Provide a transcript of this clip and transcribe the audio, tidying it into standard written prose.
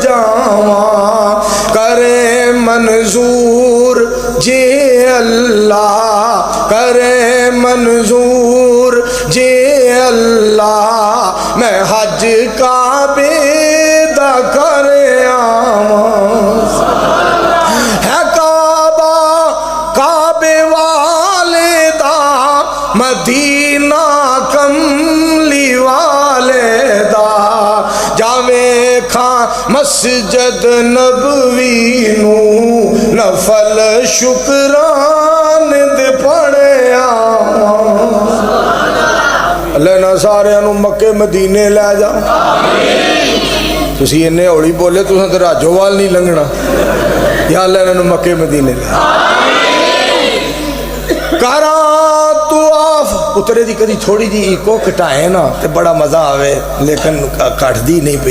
جاواں کرے منظور جے اللہ کرے منظور جے اللہ میں حج کعبے دا کرے آواں ہے کعبہ کعبے والے دا مدینہ کملی والے دا جاوے کھاں مسجد نبوی نو نفل شکران دے پڑے آواں اللہ نہ سارے انہوں مکے مدینے لے جا تسی انہیں اوڑی بولے تو سن راجو وال نہیں لنگنا یا اللہ انہوں مکے مدینے لے کاران تو آف اترے دی کدی تھوڑی جی ایکو کٹائے نا تے بڑا مزہ آوے لیکن کٹ دی نہیں پہ